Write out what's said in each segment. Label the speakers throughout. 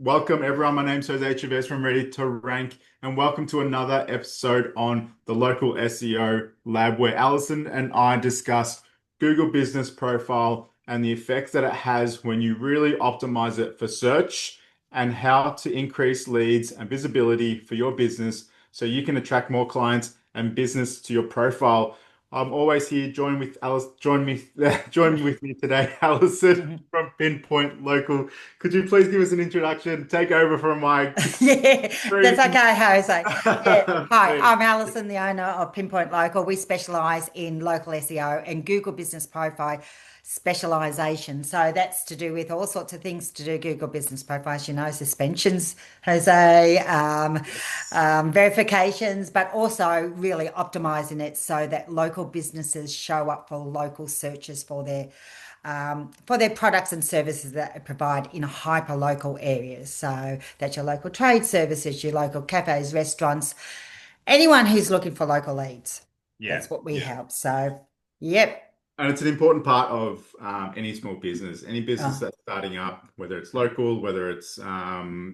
Speaker 1: Welcome everyone. My name's Jose Chavez from Ready to Rank, and welcome to another episode on the Local SEO Lab, where Alison and I discuss Google Business Profile and the effects that it has when you really optimize it for search and how to increase leads and visibility for your business so you can attract more clients and business to your profile. I'm always here. Join with me today, Alison
Speaker 2: Mhm.
Speaker 1: from Pinpoint Local. Could you please give us an introduction? Take over from my
Speaker 2: Yeah,
Speaker 1: very.
Speaker 2: that's okay, Jose. Yeah. Hi,
Speaker 1: Thanks.
Speaker 2: I'm Alison, the owner of Pinpoint Local. We specialise in local SEO and Google Business Profile specialisation. So that's to do with all sorts of things to do Google Business Profiles, suspensions, Jose,
Speaker 1: Yes.
Speaker 2: verifications, but also really optimising it so that local businesses show up for local searches for their products and services that they provide in hyper local areas. So that's your local trade services, your local cafes, restaurants, anyone who's looking for local leads.
Speaker 1: Yeah,
Speaker 2: That's what we
Speaker 1: yeah.
Speaker 2: help. So, yep.
Speaker 1: And it's an important part of any small business, any business
Speaker 2: Oh,
Speaker 1: that's starting up, whether it's local, whether it's, I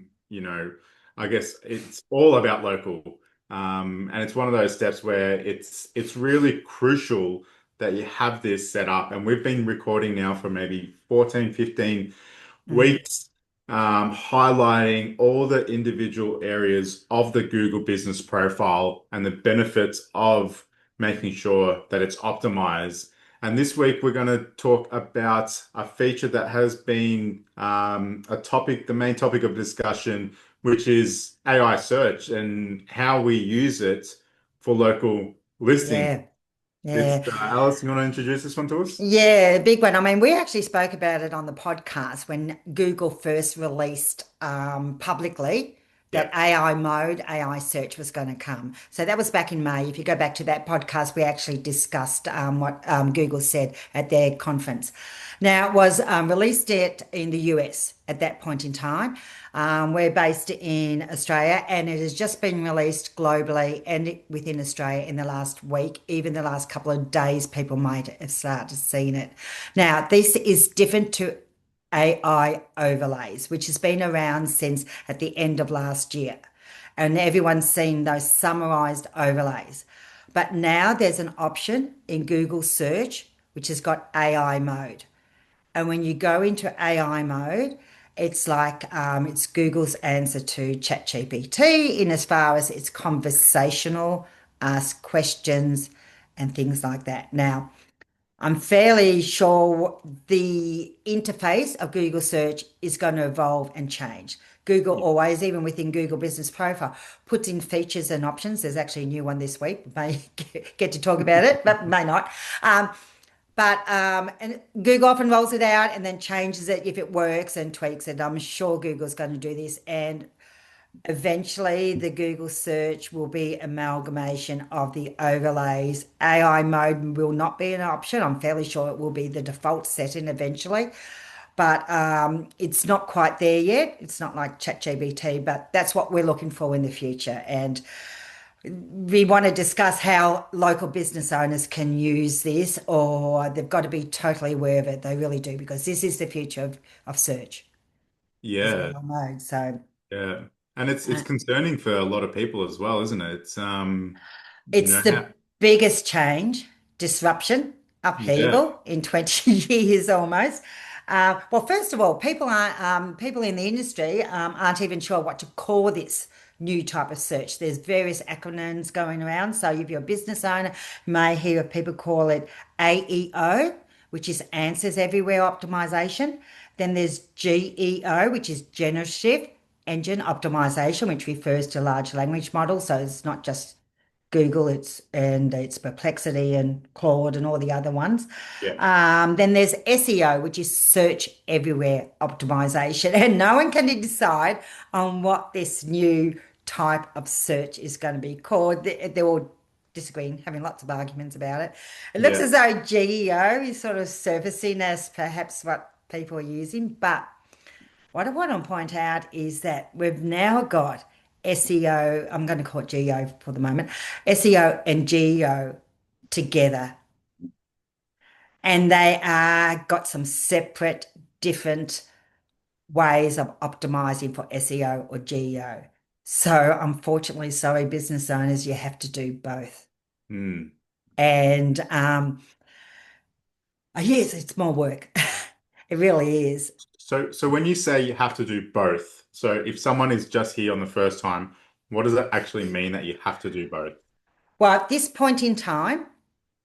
Speaker 1: guess it's all about local. And it's one of those steps where it's really crucial that you have this set up. And we've been recording now for maybe 14, 15
Speaker 2: mm,
Speaker 1: weeks, highlighting all the individual areas of the Google Business Profile and the benefits of making sure that it's optimized. And this week, we're going to talk about a feature that has been the main topic of discussion, which is AI search and how we use it for local listing.
Speaker 2: yeah,
Speaker 1: It's
Speaker 2: yeah.
Speaker 1: Alice, you want to introduce this one to us?
Speaker 2: Yeah, big one. I mean, we actually spoke about it on the podcast when Google first released publicly that
Speaker 1: Yeah.
Speaker 2: AI mode, AI search was going to come. So that was back in May. If you go back to that podcast, we actually discussed what Google said at their conference. Now, it was released it in the US at that point in time. We're based in Australia and it has just been released globally and within Australia in the last week, even the last couple of days, people might have started seeing it. Now, this is different to AI overlays, which has been around since at the end of last year. And everyone's seen those summarized overlays. But now there's an option in Google search which has got AI mode. And when you go into AI mode, it's like it's Google's answer to ChatGPT in as far as it's conversational, ask questions and things like that. Now, I'm fairly sure the interface of Google search is going to evolve and change. Google always, even within Google Business Profile, puts in features and options. There's actually a new one this week. We may get to talk about it, but may not. And Google often rolls it out and then changes it if it works and tweaks it. I'm sure Google's going to do this. And eventually the Google search will be amalgamation of the overlays. AI mode will not be an option. I'm fairly sure it will be the default setting eventually. But it's not quite there yet. It's not like ChatGPT, but that's what we're looking for in the future. And we want to discuss how local business owners can use this, or they've got to be totally aware of it. They really do, because this is the future of search, is
Speaker 1: Yeah.
Speaker 2: AI mode. So
Speaker 1: Yeah. And it's
Speaker 2: uh,
Speaker 1: concerning for a lot of people as well, isn't it? It's
Speaker 2: it's
Speaker 1: how,
Speaker 2: the biggest change, disruption,
Speaker 1: yeah.
Speaker 2: upheaval in 20 years almost. Well, first of all, people in the industry aren't even sure what to call this new type of search. There's various acronyms going around. So if you're a business owner, you may hear people call it AEO, which is Answers Everywhere Optimization. Then there's GEO, which is Generative Engine Optimization, which refers to large language models. So it's not just Google, it's Perplexity and Claude and all the other ones.
Speaker 1: Yeah.
Speaker 2: Then there's SEO, which is search everywhere optimization, and no one can decide on what this new type of search is going to be called. They're all disagreeing, having lots of arguments about it. It looks
Speaker 1: Yeah.
Speaker 2: as though GEO is sort of surfacing as perhaps what people are using, but what I want to point out is that we've now got SEO, I'm going to call it GEO for the moment, SEO and GEO together. And they are got some separate, different ways of optimizing for SEO or GEO. So unfortunately, sorry, business owners, you have to do both.
Speaker 1: Mm.
Speaker 2: And yes, it's more work. It really is.
Speaker 1: So when you say you have to do both, so if someone is just here on the first time, what does that actually mean that you have to do both?
Speaker 2: Well, at this point in time,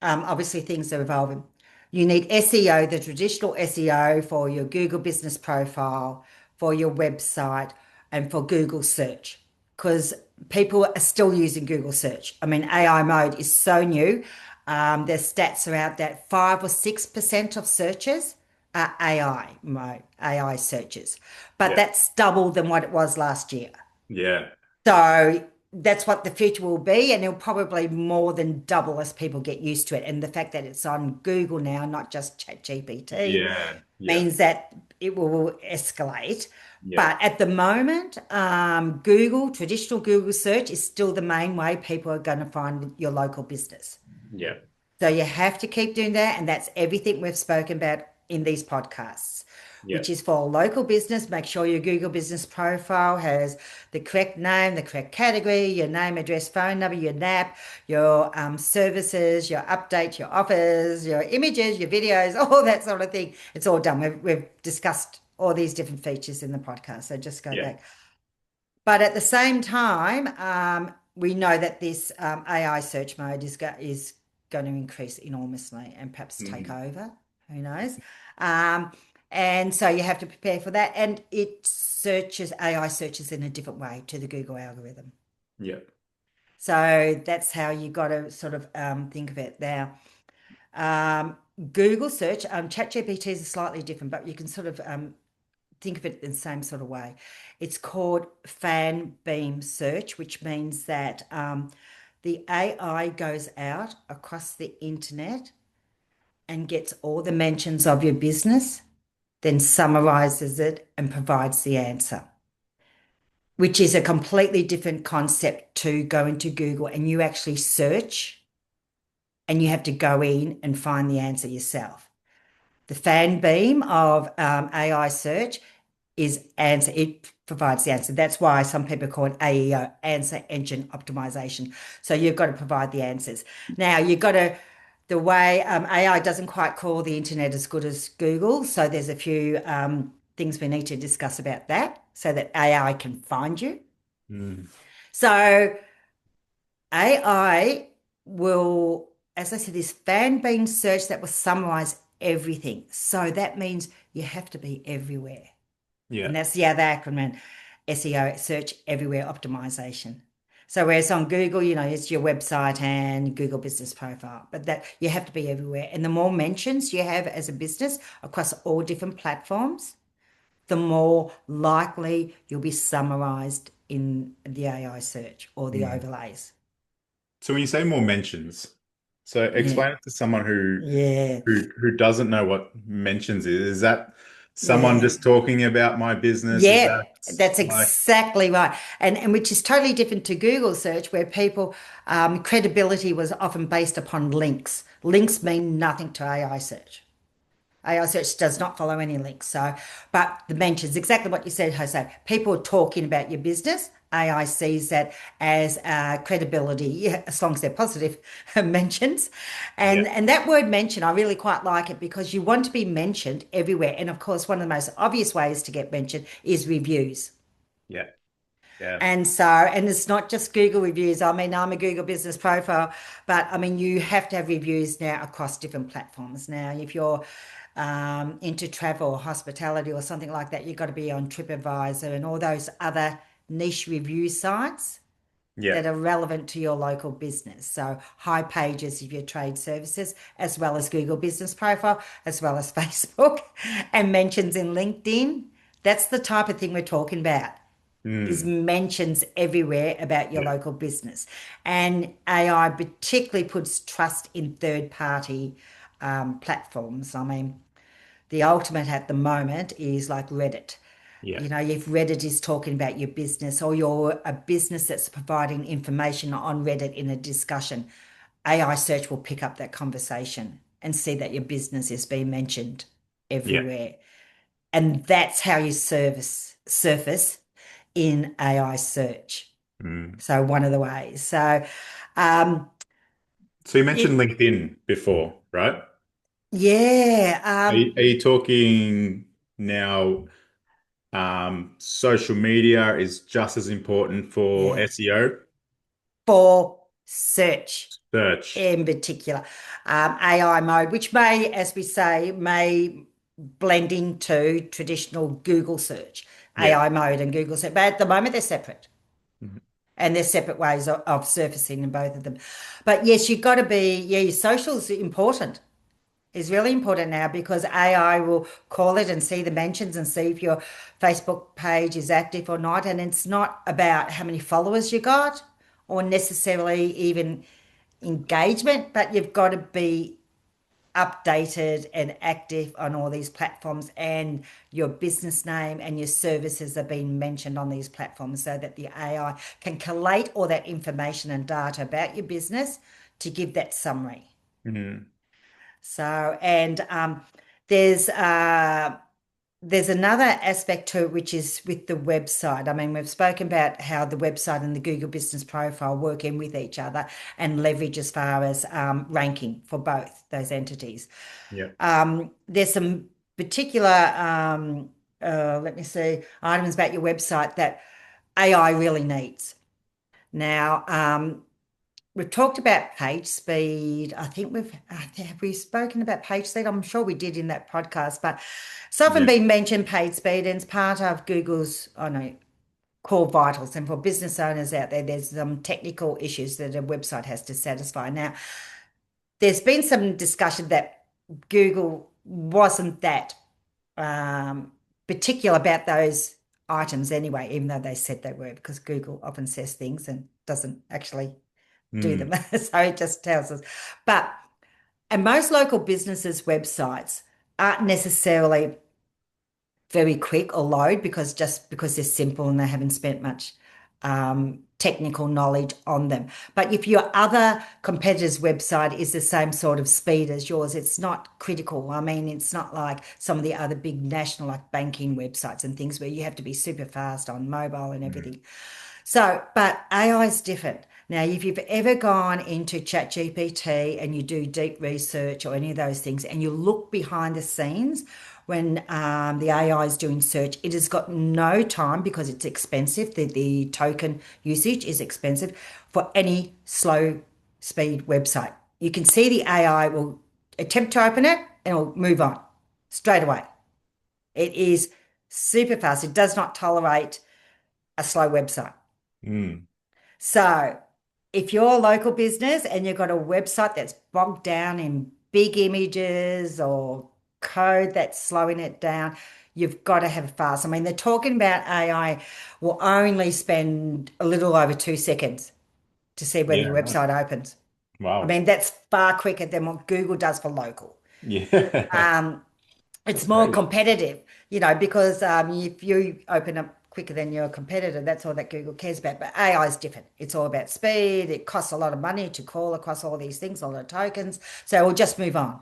Speaker 2: obviously things are evolving. You need SEO, the traditional SEO for your Google business profile, for your website, and for Google search, because people are still using Google search. I mean, AI mode is so new. Their stats are out that 5 or 6% of searches are AI mode, AI searches, but
Speaker 1: Yeah.
Speaker 2: that's double than what it was last year.
Speaker 1: Yeah.
Speaker 2: So that's what the future will be, and it'll probably more than double as people get used to it. And the fact that it's on Google now, not just ChatGPT,
Speaker 1: Yeah. Yeah.
Speaker 2: means that it will escalate.
Speaker 1: Yeah.
Speaker 2: But at the moment, Google, traditional Google search is still the main way people are going to find your local business.
Speaker 1: Yeah.
Speaker 2: So you have to keep doing that. And that's everything we've spoken about in these podcasts,
Speaker 1: Yeah.
Speaker 2: which is for local business. Make sure your Google business profile has the correct name, the correct category, your name, address, phone number, your NAP, your services, your updates, your offers, your images, your videos, all that sort of thing. It's all done. We've discussed all these different features in the podcast. So just go
Speaker 1: Yeah.
Speaker 2: back. But at the same time, we know that this AI search mode is going to increase enormously and perhaps take
Speaker 1: Mm.
Speaker 2: over. Who knows? Um, and so you have to prepare for that. And it searches, AI searches in a different way to the Google algorithm.
Speaker 1: Yeah.
Speaker 2: So that's how you got to sort of think of it now. Um, Google search, ChatGPT is slightly different, but you can sort of think of it in the same sort of way. It's called fan beam search, which means that the AI goes out across the internet and gets all the mentions of your business, then summarizes it and provides the answer, which is a completely different concept to go into Google and you actually search and you have to go in and find the answer yourself. The fan beam of AI search is answer. It provides the answer. That's why some people call it AEO, answer engine optimization. So you've got to provide the answers. Now you've got to, the way AI doesn't quite call the internet as good as Google. So there's a few things we need to discuss about that so that AI can find you.
Speaker 1: Mm.
Speaker 2: So AI will, as I said, this fan beam search that will summarize everything. So that means you have to be everywhere.
Speaker 1: Yeah.
Speaker 2: And that's the other acronym, SEO, search everywhere optimization. So whereas on Google, it's your website and Google business profile, but that you have to be everywhere. And the more mentions you have as a business across all different platforms, the more likely you'll be summarized in the AI search or the
Speaker 1: Mm.
Speaker 2: overlays.
Speaker 1: So when you say more mentions, so
Speaker 2: Yeah.
Speaker 1: explain it to someone who
Speaker 2: Yeah.
Speaker 1: who doesn't know what mentions is. Is that someone
Speaker 2: Yeah.
Speaker 1: just talking about my business? Is
Speaker 2: Yeah,
Speaker 1: that
Speaker 2: that's
Speaker 1: like,
Speaker 2: exactly right. And which is totally different to Google search, where people credibility was often based upon links. Links mean nothing to AI search. AI search does not follow any links. So, but the mentions, exactly what you said, Jose. People are talking about your business. AI sees that as credibility, yeah, as long as they're positive mentions.
Speaker 1: yeah,
Speaker 2: And that word mention, I really quite like it because you want to be mentioned everywhere. And of course, one of the most obvious ways to get mentioned is reviews.
Speaker 1: yeah, yeah,
Speaker 2: And so, and it's not just Google reviews. I mean, I'm a Google business profile, but I mean, you have to have reviews now across different platforms. Now, if you're into travel or hospitality or something like that, you've got to be on TripAdvisor and all those other niche review sites
Speaker 1: yeah,
Speaker 2: that are relevant to your local business. So high pages of your trade services, as well as Google business profile, as well as Facebook and mentions in LinkedIn. That's the type of thing we're talking about is
Speaker 1: mm,
Speaker 2: mentions everywhere about your
Speaker 1: yeah,
Speaker 2: local business. And AI particularly puts trust in third party platforms. I mean, the ultimate at the moment is like Reddit.
Speaker 1: yeah,
Speaker 2: If Reddit is talking about your business or you're a business that's providing information on Reddit in a discussion, AI search will pick up that conversation and see that your business is being mentioned
Speaker 1: yeah,
Speaker 2: everywhere. And that's how you surface in AI search.
Speaker 1: Mm.
Speaker 2: So one of the ways. Um,
Speaker 1: So you mentioned
Speaker 2: it,
Speaker 1: LinkedIn before, right?
Speaker 2: yeah,
Speaker 1: Are you talking now, social media is just as important for
Speaker 2: yeah,
Speaker 1: SEO?
Speaker 2: for search
Speaker 1: Search.
Speaker 2: in particular, AI mode, which may, as we say, may blend into traditional Google search,
Speaker 1: Yeah.
Speaker 2: AI mode and Google search. But at the moment, they're separate.
Speaker 1: Mhm.
Speaker 2: And there's separate ways of surfacing in both of them. But yes, you've got to be, yeah, your social's important. Is really important now because AI will call it and see the mentions and see if your Facebook page is active or not. And it's not about how many followers you got or necessarily even engagement, but you've got to be updated and active on all these platforms, and your business name and your services are being mentioned on these platforms so that the AI can collate all that information and data about your business to give that summary.
Speaker 1: Mhm.
Speaker 2: So, and there's another aspect to it, which is with the website. I mean, we've spoken about how the website and the Google Business Profile work in with each other and leverage as far as ranking for both those entities.
Speaker 1: Yeah.
Speaker 2: There's some particular, let me see, items about your website that AI really needs. Now, we've talked about page speed. I think have we spoken about page speed? I'm sure we did in that podcast, but it's often
Speaker 1: Yeah.
Speaker 2: been mentioned page speed, and it's part of Google's, I know, core vitals. And for business owners out there, there's some technical issues that a website has to satisfy. Now, there's been some discussion that Google wasn't that um, particular about those items anyway, even though they said they were, because Google often says things and doesn't actually do them.
Speaker 1: Mm.
Speaker 2: So it just tells us. But and most local businesses' websites aren't necessarily very quick or load because they're simple and they haven't spent much technical knowledge on them. But if your other competitor's website is the same sort of speed as yours, it's not critical. I mean, it's not like some of the other big national like banking websites and things where you have to be super fast on mobile and
Speaker 1: Mm.
Speaker 2: everything. So, but AI is different. Now, if you've ever gone into ChatGPT and you do deep research or any of those things and you look behind the scenes when the AI is doing search, it has got no time because it's expensive. The token usage is expensive for any slow speed website. You can see the AI will attempt to open it and it'll move on straight away. It is super fast. It does not tolerate a slow website.
Speaker 1: Mm.
Speaker 2: So, if you're a local business and you've got a website that's bogged down in big images or code that's slowing it down, you've got to have a fast. I mean, they're talking about AI will only spend a little over 2 seconds to see whether
Speaker 1: Yeah.
Speaker 2: your
Speaker 1: Right.
Speaker 2: website opens. I
Speaker 1: Wow.
Speaker 2: mean, that's far quicker than what Google does for local.
Speaker 1: Yeah.
Speaker 2: Um, it's
Speaker 1: That's
Speaker 2: more
Speaker 1: crazy.
Speaker 2: competitive, because if you open up quicker than your competitor, that's all that Google cares about. But AI is different. It's all about speed. It costs a lot of money to call across all these things, a lot of tokens. So we'll just move on.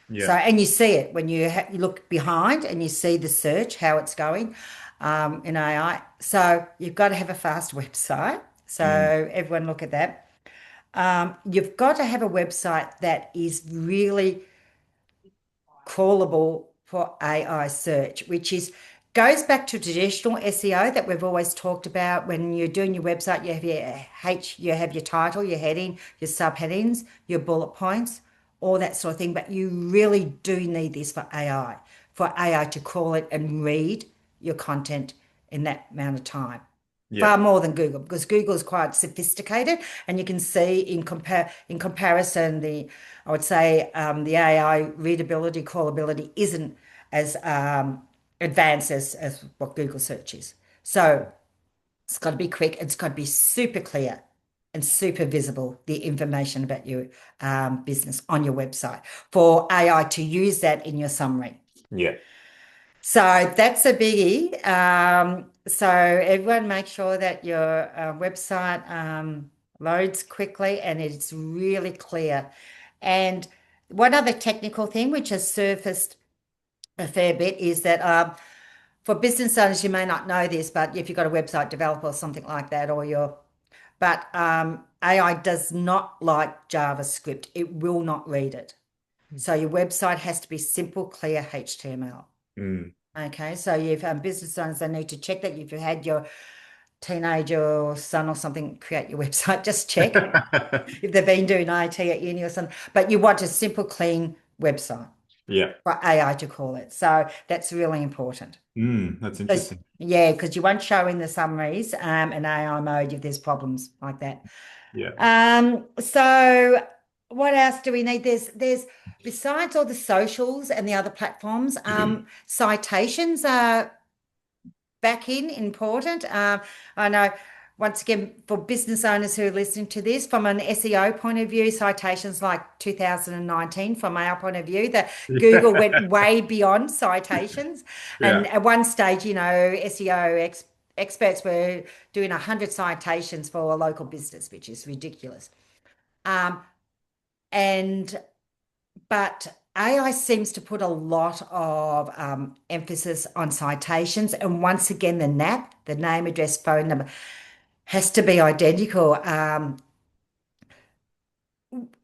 Speaker 2: So,
Speaker 1: Yeah.
Speaker 2: and you see it when you look behind and you see the search, how it's going in AI. So you've got to have a fast website. So
Speaker 1: Mm.
Speaker 2: everyone look at that. You've got to have a website that is really crawlable for AI search, which is goes back to traditional SEO that we've always talked about. When you're doing your website, you have your title, your heading, your subheadings, your bullet points, all that sort of thing. But you really do need this for AI to crawl it and read your content in that amount of time.
Speaker 1: Yeah.
Speaker 2: Far more than Google, because Google is quite sophisticated, and you can see in comparison, I would say the AI readability, crawlability isn't as advanced as what Google search is. So it's got to be quick. It's got to be super clear and super visible, the information about your business on your website for AI to use that in your summary.
Speaker 1: Yeah.
Speaker 2: So that's a biggie. So everyone make sure that your website loads quickly and it's really clear. And one other technical thing which has surfaced a fair bit is that for business owners, you may not know this, but if you've got a website developer or something like that, but AI does not like JavaScript. It will not read it. So your website has to be simple, clear HTML.
Speaker 1: Mm.
Speaker 2: Okay, so you've business owners, they need to check that if you had your teenager or son or something create your website, just check if they've been doing IT at uni or something. But you want a simple, clean website
Speaker 1: Yeah.
Speaker 2: for AI to call it. So that's really important.
Speaker 1: That's
Speaker 2: Because
Speaker 1: interesting.
Speaker 2: yeah, because you won't show in the summaries in AI mode if there's problems like that.
Speaker 1: Yeah.
Speaker 2: So what else do we need? There's besides all the socials and the other platforms, citations are back in important. I know once again for business owners who are listening to this from an SEO point of view, citations like 2019 from our point of view, that Google went
Speaker 1: Yeah.
Speaker 2: way beyond citations. And
Speaker 1: Yeah.
Speaker 2: at one stage, SEO experts were doing 100 citations for a local business, which is ridiculous. Um, and but AI seems to put a lot of emphasis on citations. And once again, the NAP, the name, address, phone number, has to be identical.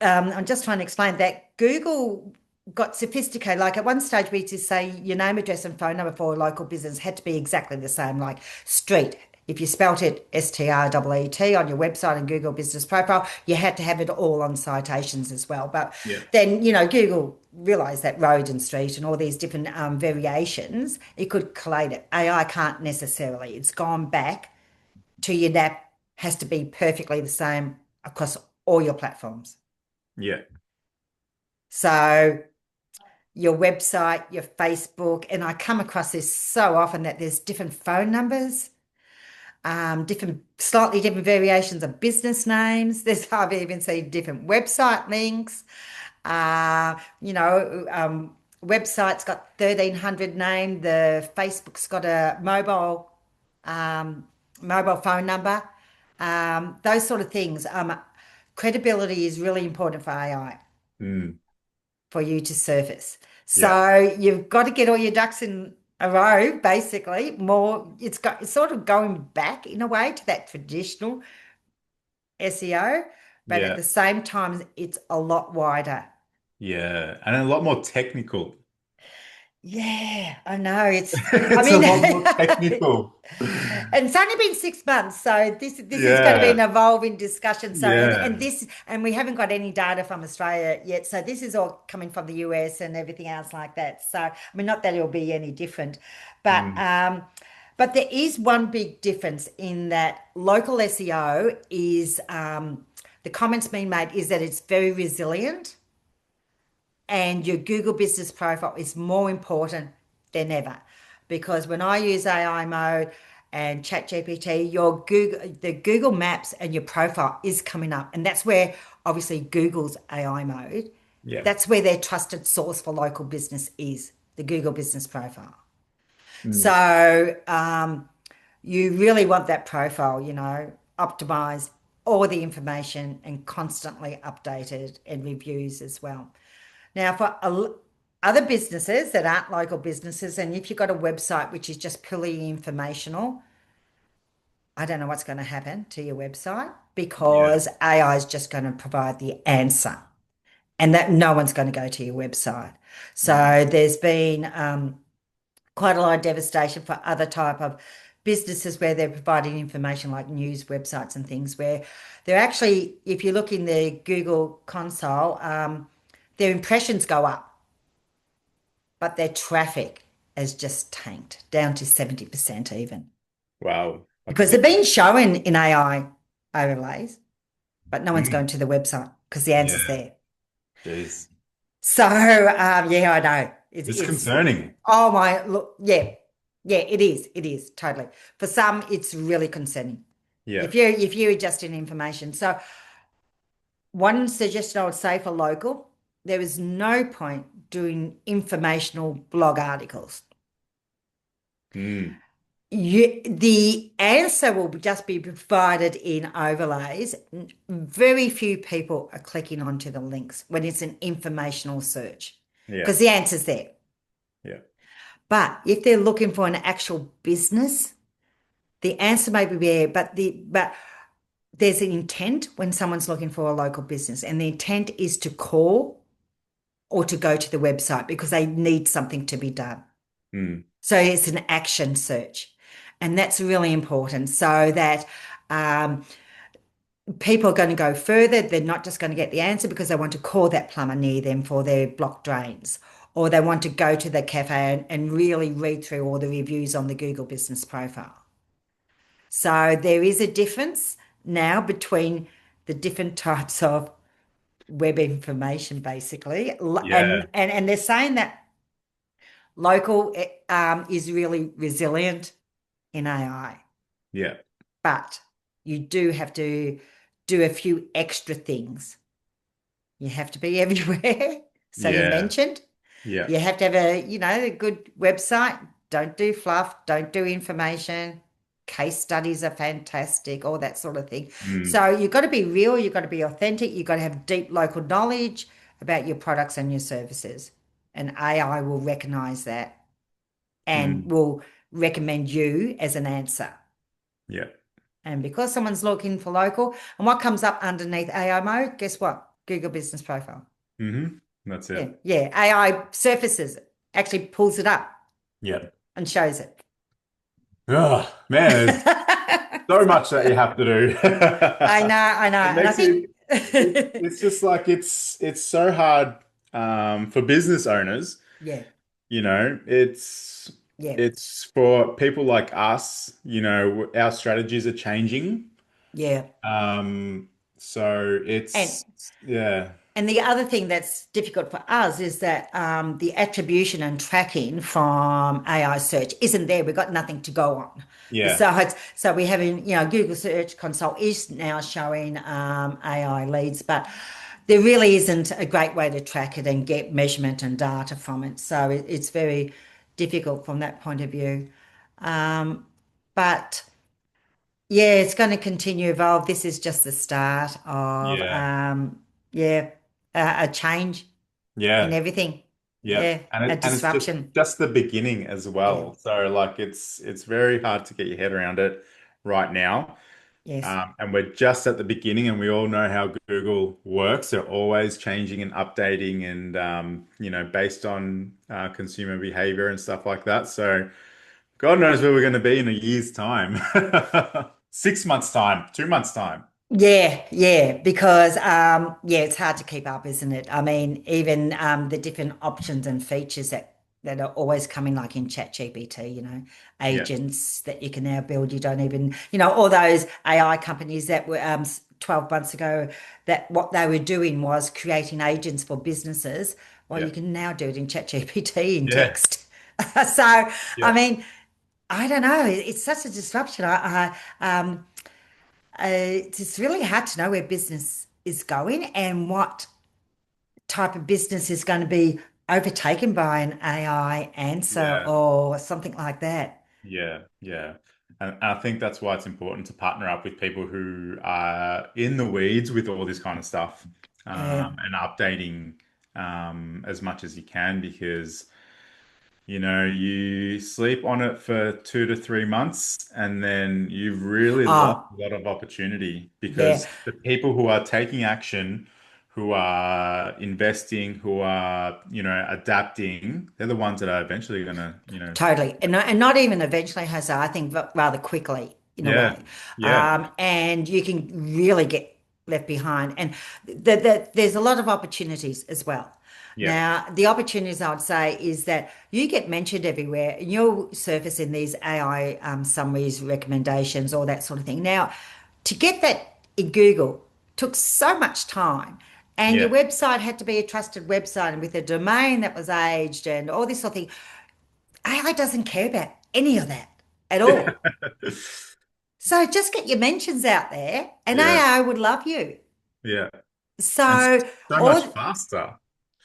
Speaker 2: I'm just trying to explain that Google got sophisticated. Like at one stage, we used to say your name, address, and phone number for a local business had to be exactly the same, like street. If you spelt it STREET on your website and Google Business Profile, you had to have it all on citations as well. But
Speaker 1: Yeah.
Speaker 2: then, Google realized that road and street and all these different variations, it could collate it. AI can't necessarily. It's gone back to your NAP, has to be perfectly the same across all your platforms.
Speaker 1: Yeah.
Speaker 2: So your website, your Facebook, and I come across this so often that there's different phone numbers, slightly different variations of business names. I've even seen different website links. Uh, you know, um, Website's got 1,300 name. The Facebook's got a um, mobile phone number. Those sort of things. Credibility is really important for AI
Speaker 1: Mm.
Speaker 2: for you to surface.
Speaker 1: Yeah.
Speaker 2: So you've got to get all your ducks in a row, basically. It's sort of going back in a way to that traditional SEO, but at
Speaker 1: Yeah.
Speaker 2: the same time, it's a lot wider.
Speaker 1: Yeah. And a lot more technical.
Speaker 2: Yeah, I know. I
Speaker 1: It's a
Speaker 2: mean,
Speaker 1: lot more technical.
Speaker 2: and it's only been 6 months, so this is going to be an
Speaker 1: Yeah.
Speaker 2: evolving discussion. So,
Speaker 1: Yeah.
Speaker 2: and we haven't got any data from Australia yet. So this is all coming from the US and everything else like that. So, I mean, not that it'll be any different, but
Speaker 1: Mm.
Speaker 2: but there is one big difference in that local SEO is the comments being made is that it's very resilient and your Google business profile is more important than ever. Because when I use AI mode and ChatGPT, the Google Maps and your profile is coming up. And that's where obviously Google's AI mode,
Speaker 1: Yeah.
Speaker 2: that's where their trusted source for local business is, the Google business profile.
Speaker 1: Mm.
Speaker 2: So you really want that profile, optimized, all the information and constantly updated and reviews as well. Now, for other businesses that aren't local businesses, and if you've got a website which is just purely informational, I don't know what's going to happen to your website
Speaker 1: Yeah.
Speaker 2: because AI is just going to provide the answer and that no one's going to go to your website.
Speaker 1: Mm.
Speaker 2: So there's been quite a lot of devastation for other type of businesses where they're providing information like news websites and things where they're actually, if you look in the Google console, their impressions go up but their traffic has just tanked down to 70% even
Speaker 1: Wow. That's a
Speaker 2: because they've
Speaker 1: big.
Speaker 2: been shown in AI overlays, but no one's
Speaker 1: Mm.
Speaker 2: going to the website because the answer's
Speaker 1: Yeah.
Speaker 2: there.
Speaker 1: Jeez.
Speaker 2: So, yeah, I know.
Speaker 1: It's concerning.
Speaker 2: Oh my, look, yeah, yeah, it is. It is totally. For some, it's really concerning.
Speaker 1: Yeah.
Speaker 2: If you're just in information. So, one suggestion I would say for local, there is no point doing informational blog articles.
Speaker 1: Mm.
Speaker 2: The answer will just be provided in overlays. Very few people are clicking onto the links when it's an informational search
Speaker 1: Yeah.
Speaker 2: because the answer's there.
Speaker 1: Yeah.
Speaker 2: But if they're looking for an actual business, the answer may be there, but there's an intent when someone's looking for a local business, and the intent is to call or to go to the website because they need something to be done.
Speaker 1: Mm.
Speaker 2: So it's an action search. And that's really important so that um, people are going to go further. They're not just going to get the answer because they want to call that plumber near them for their blocked drains, or they want to go to the cafe and really read through all the reviews on the Google business profile. So there is a difference now between the different types of web information, basically.
Speaker 1: Yeah.
Speaker 2: And they're saying that local is really resilient in AI,
Speaker 1: Yeah.
Speaker 2: but you do have to do a few extra things. You have to be everywhere. So you
Speaker 1: Yeah.
Speaker 2: mentioned
Speaker 1: Yeah.
Speaker 2: you have to have a good website. Don't do fluff, don't do information. Case studies are fantastic, all that sort of thing.
Speaker 1: Mm.
Speaker 2: So you've got to be real, you've got to be authentic, you've got to have deep local knowledge about your products and your services. And AI will recognize that and
Speaker 1: Mm.
Speaker 2: will recommend you as an answer.
Speaker 1: Yeah.
Speaker 2: And because someone's looking for local, and what comes up underneath AI mode, guess what? Google Business Profile.
Speaker 1: Hmm. That's
Speaker 2: Yeah,
Speaker 1: it.
Speaker 2: yeah. AI surfaces it, actually pulls it up
Speaker 1: Yeah.
Speaker 2: and shows it.
Speaker 1: Oh, man, there's so much that you have to do.
Speaker 2: I know.
Speaker 1: It
Speaker 2: And I
Speaker 1: makes
Speaker 2: think,
Speaker 1: it's just like it's so hard for business owners.
Speaker 2: yeah,
Speaker 1: You know,
Speaker 2: yeah,
Speaker 1: it's for people like us, our strategies are changing.
Speaker 2: yeah.
Speaker 1: Um, so
Speaker 2: And
Speaker 1: yeah,
Speaker 2: And the other thing that's difficult for us is that the attribution and tracking from AI search isn't there. We've got nothing to go on.
Speaker 1: yeah,
Speaker 2: So we're having, Google Search Console is now showing AI leads, but there really isn't a great way to track it and get measurement and data from it. So it's very difficult from that point of view. Um, but yeah, it's going to continue to evolve. This is just the start of,
Speaker 1: yeah,
Speaker 2: yeah, a change in
Speaker 1: yeah,
Speaker 2: everything.
Speaker 1: yeah.
Speaker 2: Yeah, a
Speaker 1: And it's
Speaker 2: disruption.
Speaker 1: just the beginning as
Speaker 2: Yeah,
Speaker 1: well. So like it's very hard to get your head around it right now.
Speaker 2: yes.
Speaker 1: And we're just at the beginning, and we all know how Google works. They're always changing and updating, and based on consumer behavior and stuff like that. So God knows where we're going to be in a year's time, 6 months' time, 2 months' time.
Speaker 2: Yeah, yeah, because yeah, it's hard to keep up, isn't it? I mean, even the different options and features that are always coming, like in ChatGPT,
Speaker 1: Yeah,
Speaker 2: agents that you can now build. You don't even, all those AI companies that were 12 months ago, that what they were doing was creating agents for businesses. Well,
Speaker 1: yeah,
Speaker 2: you can now do it in ChatGPT in
Speaker 1: yeah,
Speaker 2: text. So, I
Speaker 1: yeah,
Speaker 2: mean, I don't know. It's such a disruption. It's really hard to know where business is going and what type of business is going to be overtaken by an AI answer
Speaker 1: yeah,
Speaker 2: or something like that.
Speaker 1: yeah, yeah. And I think that's why it's important to partner up with people who are in the weeds with all this kind of stuff,
Speaker 2: Yeah.
Speaker 1: and updating as much as you can, because you sleep on it for 2 to 3 months, and then you've really lost
Speaker 2: Oh,
Speaker 1: a lot of opportunity,
Speaker 2: yeah.
Speaker 1: because the people who are taking action, who are investing, who are, adapting, they're the ones that are eventually gonna.
Speaker 2: Totally. And not even eventually, Jose, I think rather quickly in a
Speaker 1: Yeah,
Speaker 2: way.
Speaker 1: yeah,
Speaker 2: And you can really get left behind. And there's a lot of opportunities as well.
Speaker 1: yeah,
Speaker 2: Now, the opportunities I would say is that you get mentioned everywhere and you'll surface in these AI summaries, recommendations, all that sort of thing. Now, to get that in Google took so much time. And your
Speaker 1: yeah.
Speaker 2: website had to be a trusted website and with a domain that was aged and all this sort of thing. AI doesn't care about any of that at all. So just get your mentions out there and
Speaker 1: Yeah,
Speaker 2: AI would love you.
Speaker 1: yeah. And
Speaker 2: So
Speaker 1: so much
Speaker 2: all
Speaker 1: faster.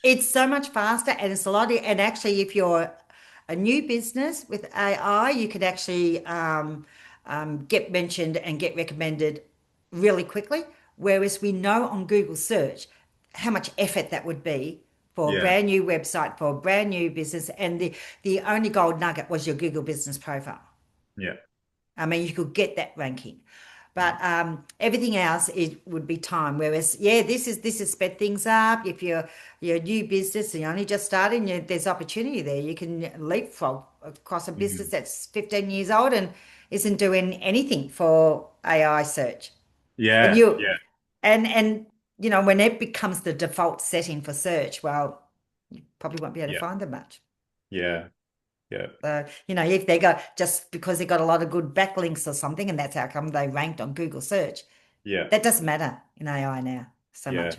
Speaker 2: it's so much faster and it's a lot and actually if you're a new business with AI, you could actually get mentioned and get recommended really quickly. Whereas we know on Google search how much effort that would be for a
Speaker 1: Yeah.
Speaker 2: brand new website, for a brand new business, and the only gold nugget was your Google business profile.
Speaker 1: Yeah.
Speaker 2: I mean, you could get that ranking,
Speaker 1: Mm.
Speaker 2: but everything else it would be time. Whereas, yeah, this is sped things up. If you're a new business and you're only just starting, there's opportunity there. You can leapfrog across a business
Speaker 1: Mm.
Speaker 2: that's 15 years old and isn't doing anything for AI search. And
Speaker 1: Yeah.
Speaker 2: you
Speaker 1: Yeah.
Speaker 2: and when it becomes the default setting for search, well, you probably won't be able to
Speaker 1: Yeah.
Speaker 2: find them much.
Speaker 1: Yeah. Yeah.
Speaker 2: If they got just because they got a lot of good backlinks or something, and that's how come they ranked on Google search,
Speaker 1: Yeah.
Speaker 2: that doesn't matter in AI now so
Speaker 1: Yeah.
Speaker 2: much.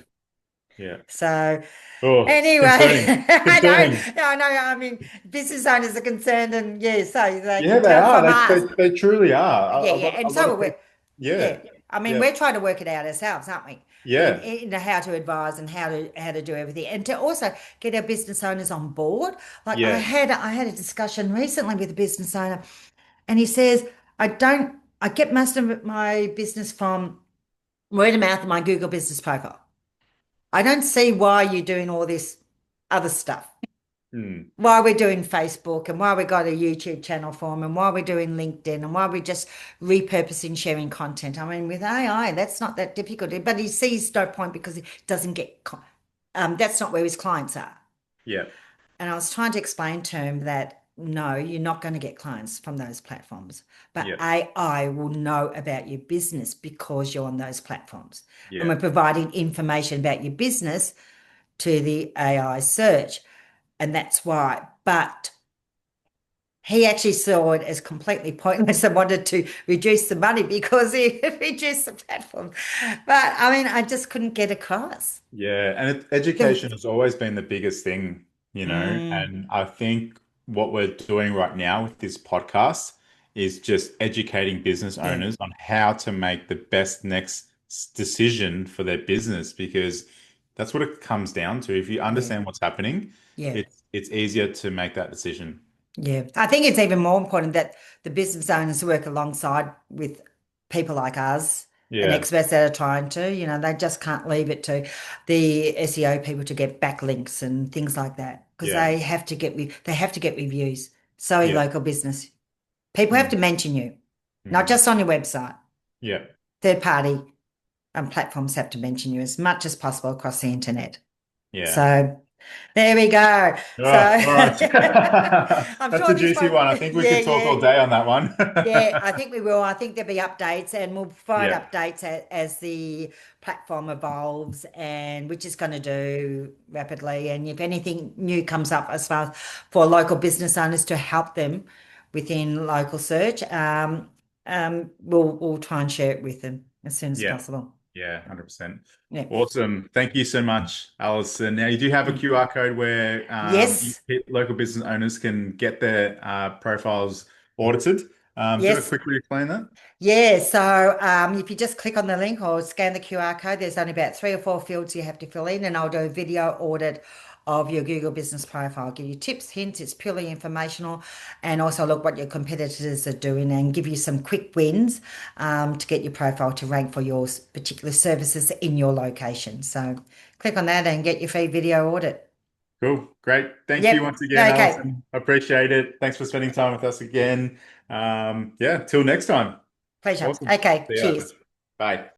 Speaker 1: Yeah.
Speaker 2: So
Speaker 1: Oh, it's
Speaker 2: anyway,
Speaker 1: concerning. Concerning.
Speaker 2: I know. I mean, business owners are concerned, and yeah, so they
Speaker 1: Yeah,
Speaker 2: can
Speaker 1: they
Speaker 2: tell
Speaker 1: are.
Speaker 2: from us.
Speaker 1: They truly are.
Speaker 2: Yeah, yeah,
Speaker 1: A
Speaker 2: and
Speaker 1: lot
Speaker 2: so are
Speaker 1: of
Speaker 2: we.
Speaker 1: people. Yeah.
Speaker 2: Yeah, I mean,
Speaker 1: Yeah.
Speaker 2: we're trying to work it out ourselves, aren't we? In
Speaker 1: Yeah.
Speaker 2: in how to advise and how to do everything, and to also get our business owners on board. Like I
Speaker 1: Yeah.
Speaker 2: had I had a discussion recently with a business owner, and he says, I get most of my business from word of mouth and my Google business profile. I don't see why you're doing all this other stuff.
Speaker 1: Mm.
Speaker 2: Why we're doing Facebook and why we got a YouTube channel for them and why we're doing LinkedIn and why we're just repurposing sharing content. I mean, with AI, that's not that difficult. But he sees no point because he doesn't that's not where his clients are.
Speaker 1: Yeah.
Speaker 2: And I was trying to explain to him that no, you're not going to get clients from those platforms. But
Speaker 1: Yeah.
Speaker 2: AI will know about your business because you're on those platforms. And
Speaker 1: Yeah.
Speaker 2: we're providing information about your business to the AI search. And that's why. But he actually saw it as completely pointless and wanted to reduce the money because he reduced the platform. But I mean, I just couldn't get across.
Speaker 1: Yeah, and
Speaker 2: The,
Speaker 1: education has always been the biggest thing,
Speaker 2: mm,
Speaker 1: and I think what we're doing right now with this podcast is just educating business
Speaker 2: yeah,
Speaker 1: owners on how to make the best next decision for their business because that's what it comes down to. If you
Speaker 2: yeah,
Speaker 1: understand what's happening,
Speaker 2: yeah.
Speaker 1: it's easier to make that decision.
Speaker 2: Yeah, I think it's even more important that the business owners work alongside with people like us and
Speaker 1: Yeah,
Speaker 2: experts that are trying to, they just can't leave it to the SEO people to get backlinks and things like that because
Speaker 1: yeah,
Speaker 2: they have to get reviews. So
Speaker 1: yeah,
Speaker 2: local business. People have
Speaker 1: mm,
Speaker 2: to mention you, not
Speaker 1: mm,
Speaker 2: just on your website.
Speaker 1: yeah,
Speaker 2: Third party platforms have to mention you as much as possible across the internet.
Speaker 1: yeah.
Speaker 2: So there we go. So
Speaker 1: Oh, all right.
Speaker 2: I'm
Speaker 1: That's
Speaker 2: sure
Speaker 1: a
Speaker 2: this
Speaker 1: juicy
Speaker 2: one,
Speaker 1: one. I think we
Speaker 2: yeah,
Speaker 1: could talk all
Speaker 2: yeah,
Speaker 1: day on that one.
Speaker 2: yeah, I think we will. I think there'll be updates and we'll provide
Speaker 1: Yeah.
Speaker 2: updates as the platform evolves and which is going to do rapidly. And if anything new comes up as far as for local business owners to help them within local search, we'll try and share it with them as soon as
Speaker 1: Yeah.
Speaker 2: possible.
Speaker 1: Yeah, 100%.
Speaker 2: Yeah.
Speaker 1: Awesome. Thank you so much, Alison. Now, you do have a
Speaker 2: Mm.
Speaker 1: QR code where
Speaker 2: Yes.
Speaker 1: local business owners can get their profiles audited. Do you want to
Speaker 2: Yes.
Speaker 1: quickly explain that?
Speaker 2: Yeah, so if you just click on the link or scan the QR code, there's only about 3 or 4 fields you have to fill in, and I'll do a video audit of your Google business profile. I'll give you tips, hints, it's purely informational, and also look what your competitors are doing and give you some quick wins to get your profile to rank for your particular services in your location. So click on that and get your free video audit.
Speaker 1: Cool. Great. Thank you
Speaker 2: Yep.
Speaker 1: once again,
Speaker 2: Okay.
Speaker 1: Alison. Appreciate it. Thanks for spending time with us again. Yeah, till next time.
Speaker 2: Pleasure.
Speaker 1: Awesome.
Speaker 2: Okay.
Speaker 1: See ya.
Speaker 2: Cheers.
Speaker 1: Bye.